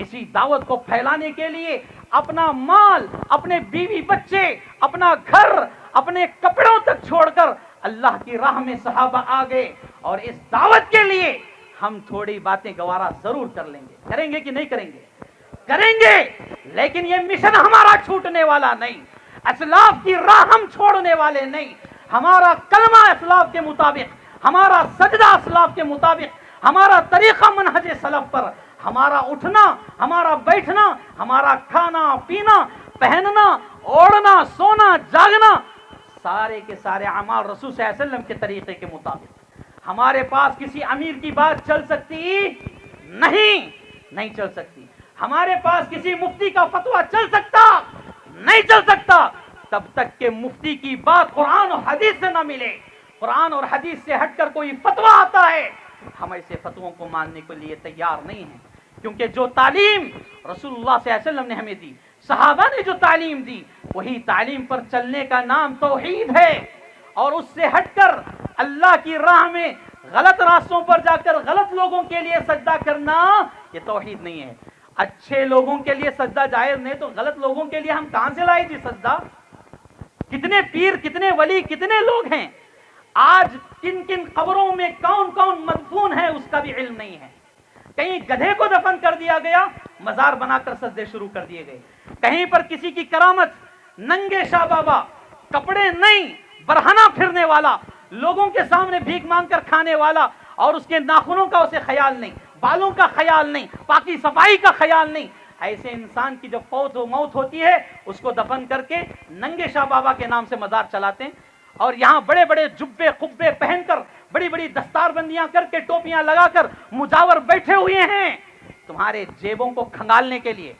اسی دعوت کو پھیلانے کے لیے اپنا مال، اپنے بیوی بچے، اپنا گھر، اپنے کپڑوں تک چھوڑ کر اللہ کی راہ میں صحابہ آ گئے. اور اس دعوت کے لیے ہم تھوڑی باتیں گوارا ضرور کر لیں گے. کریں گے کہ نہیں کریں گے؟ کریں گے. لیکن یہ مشن ہمارا چھوٹنے والا نہیں، اسلاف کی راہ ہم چھوڑنے والے نہیں. ہمارا کلمہ اسلاف کے مطابق، ہمارا سجدہ اسلاف کے مطابق، ہمارا طریقہ منہج سلف پر، ہمارا اٹھنا، ہمارا بیٹھنا، ہمارا کھانا پینا، پہننا، اوڑھنا، سونا، جاگنا، سارے کے سارے اعمال رسول صلی اللہ علیہ وسلم کے طریقے کے مطابق. ہمارے پاس کسی امیر کی بات چل سکتی؟ نہیں چل سکتی. ہمارے پاس کسی مفتی کا فتویٰ چل سکتا؟ نہیں چل سکتا، تب تک کہ مفتی کی بات قرآن اور حدیث سے نہ ملے. قرآن اور حدیث سے ہٹ کر کوئی فتویٰ آتا ہے، ہم ایسے فتووں کو ماننے کے لیے تیار نہیں ہیں. کیونکہ جو تعلیم رسول اللہ صلی اللہ علیہ وسلم نے ہمیں دی، صحابہ نے جو تعلیم دی، وہی تعلیم پر چلنے کا نام توحید ہے. اور اس سے ہٹ کر اللہ کی راہ میں غلط راستوں پر جا کر غلط لوگوں کے لیے سجدہ کرنا، یہ توحید نہیں ہے. اچھے لوگوں کے لیے سجدہ جائز نہیں تو غلط لوگوں کے لیے ہم کہاں سے لائے جی سجدہ؟ کتنے پیر، کتنے ولی، کتنے لوگ ہیں. آج کن کن قبروں میں کون کون مدفون ہے اس کا بھی علم نہیں ہے. کہیں گدھے کو دفن کر دیا گیا، مزار بنا کر سجدے شروع کر دیے گئے. کہیں پر کسی کی کرامت، ننگے شاہ بابا، کپڑے نہیں، برہنہ پھرنے والا، لوگوں کے سامنے بھیک مانگ کر کھانے والا، اور اس کے ناخنوں کا اسے خیال نہیں، بالوں کا خیال نہیں، پاکی صفائی کا خیال نہیں. ایسے انسان کی جب موت ہوتی ہے، اس کو دفن کر کے ننگے شاہ بابا کے نام سے مزار چلاتے ہیں. اور یہاں بڑے بڑے جبے قبے پہن کر، بڑی بڑی دستار بندیاں کر کے، ٹوپیاں لگا کر مجاور بیٹھے ہوئے ہیں تمہارے جیبوں کو کھنگالنے کے لیے.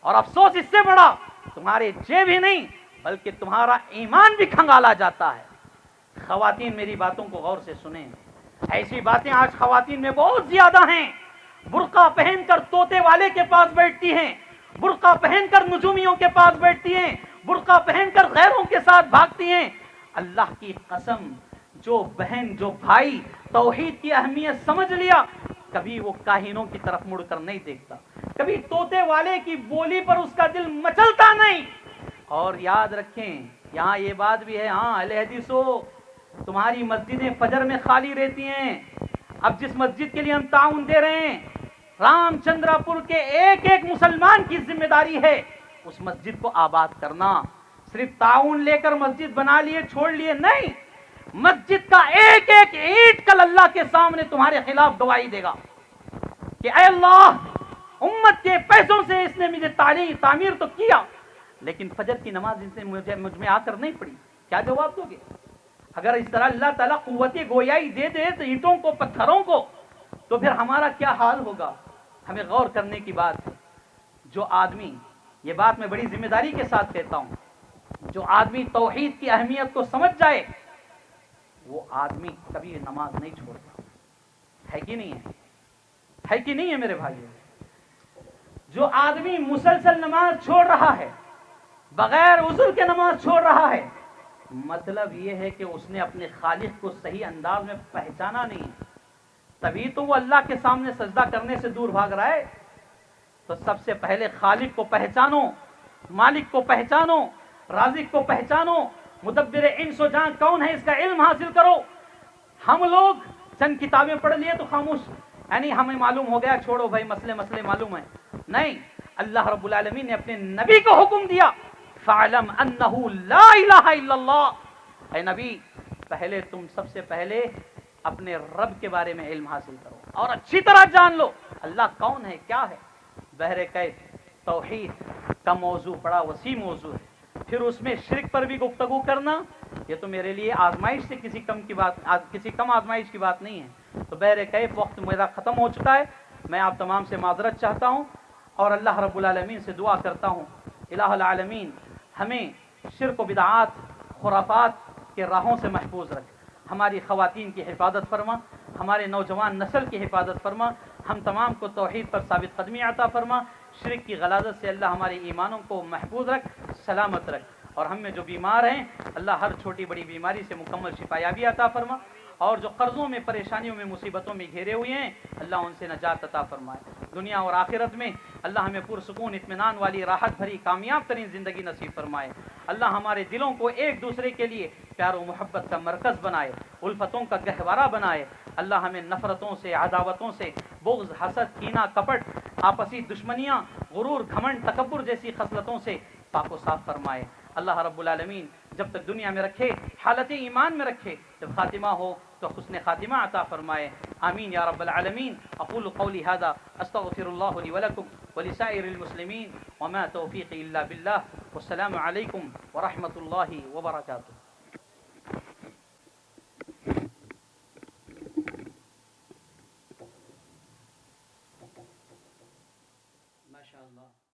اور افسوس اس سے بڑا، تمہارے جیب ہی نہیں بلکہ تمہارا ایمان بھی کھنگالا جاتا ہے. خواتین میری باتوں کو غور سے سنیں. ایسی باتیں آج خواتین میں بہت زیادہ ہیں. برقع پہن کر طوطے والے کے پاس بیٹھتی ہیں، برقع پہن کر نجومیوں کے پاس بیٹھتی ہیں، برقع پہن کر غیروں کے ساتھ بھاگتی ہیں. اللہ کی قسم جو بہن جو بھائی توحید کی اہمیت سمجھ لیا کبھی وہ کاہنوں کی طرف مڑ کر نہیں دیکھتا, کبھی طوطے والے کی بولی پر اس کا دل مچلتا نہیں. اور یاد رکھیں یہاں یہ بات بھی ہے, ہاں اہل حدیثو تمہاری مسجدیں فجر میں خالی رہتی ہیں. اب جس مسجد کے لیے ہم تعاون دے رہے ہیں رام چندرا پور کے ایک ایک مسلمان کی ذمہ داری ہے اس مسجد کو آباد کرنا. صرف تعاون لے کر مسجد بنا لیے چھوڑ لیے نہیں, مسجد کا ایک ایک اینٹ کل اللہ کے سامنے تمہارے خلاف گواہی دے گا کہ اے اللہ امت کے پیسوں سے اس نے مجھے تعمیر تو کیا لیکن فجر کی نماز اس نے مجھ میں آ کر نہیں پڑھی. کیا جواب دو گے؟ اگر اس طرح اللہ تعالیٰ قوت گویائی دے دے تو اینٹوں کو پتھروں کو تو پھر ہمارا کیا حال ہوگا. ہمیں غور کرنے کی بات ہے. جو آدمی, یہ بات میں بڑی ذمہ داری کے ساتھ کہتا ہوں, جو آدمی توحید کی اہمیت کو سمجھ جائے وہ آدمی کبھی نماز نہیں چھوڑتا. ہے کہ نہیں ہے؟ ہے کہ نہیں ہے میرے بھائی؟ جو آدمی مسلسل نماز چھوڑ رہا ہے, بغیر عذر کے نماز چھوڑ رہا ہے, مطلب یہ ہے کہ اس نے اپنے خالق کو صحیح انداز میں پہچانا نہیں, تبھی تو وہ اللہ کے سامنے سجدہ کرنے سے دور بھاگ رہا ہے. تو سب سے پہلے خالق کو پہچانو, مالک کو پہچانو, رازق کو پہچانو, مدبر انس و جان کون ہے اس کا علم حاصل کرو. ہم لوگ چند کتابیں پڑھ لیے تو خاموش, یعنی ہمیں معلوم ہو گیا چھوڑو بھائی مسئلے معلوم ہیں. نہیں, اللہ رب العالمین نے اپنے نبی کو حکم دیا فَعْلَمْ أَنَّهُ لَا إِلَهَ إِلَّا اللَّهُ. اے نبی پہلے تم سب سے پہلے اپنے رب کے بارے میں علم حاصل کرو اور اچھی طرح جان لو اللہ کون ہے کیا ہے. بہر کیف توحید کا موضوع بڑا وسیع موضوع ہے. پھر اس میں شرک پر بھی گفتگو کرنا یہ تو میرے لیے آزمائش سے کسی کم آزمائش کی بات نہیں ہے. تو بہر کیف وقت میرا ختم ہو چکا ہے. میں آپ تمام سے معذرت چاہتا ہوں اور اللہ رب العالمین سے دعا کرتا ہوں الہ العالمین ہمیں شرک و بدعات خرافات کے راہوں سے محفوظ رکھ, ہماری خواتین کی حفاظت فرما, ہمارے نوجوان نسل کی حفاظت فرما, ہم تمام کو توحید پر ثابت قدمی عطا فرما, شرک کی غلاظت سے اللہ ہمارے ایمانوں کو محفوظ رکھ, سلامت رکھ, اور ہم میں جو بیمار ہیں اللہ ہر چھوٹی بڑی بیماری سے مکمل شفا یابی عطا فرما, اور جو قرضوں میں پریشانیوں میں مصیبتوں میں گھیرے ہوئے ہیں اللہ ان سے نجات عطا فرمائے. دنیا اور آخرت میں اللہ ہمیں پرسکون اطمینان والی راحت بھری کامیاب ترین زندگی نصیب فرمائے. اللہ ہمارے دلوں کو ایک دوسرے کے لیے پیار و محبت کا مرکز بنائے, الفتوں کا گہوارہ بنائے. اللہ ہمیں نفرتوں سے, عداوتوں سے, بغض, حسد, کینہ, کپٹ, آپسی دشمنیاں, غرور, گھمنڈ, تکبر جیسی خصلتوں سے پاک و صاف فرمائے. اللہ رب العالمین جب تک دنیا میں رکھے حالت ایمان میں رکھے, جب خاتمہ ہو تو حسن خاتمہ عطا فرمائے. آمین یا رب العالمین. اقول قولی هذا استغفر اللہ لی ولکم ولسائر المسلمین وما توفیقی الا باللہ. والسلام علیکم ورحمۃ اللہ وبرکاتہ.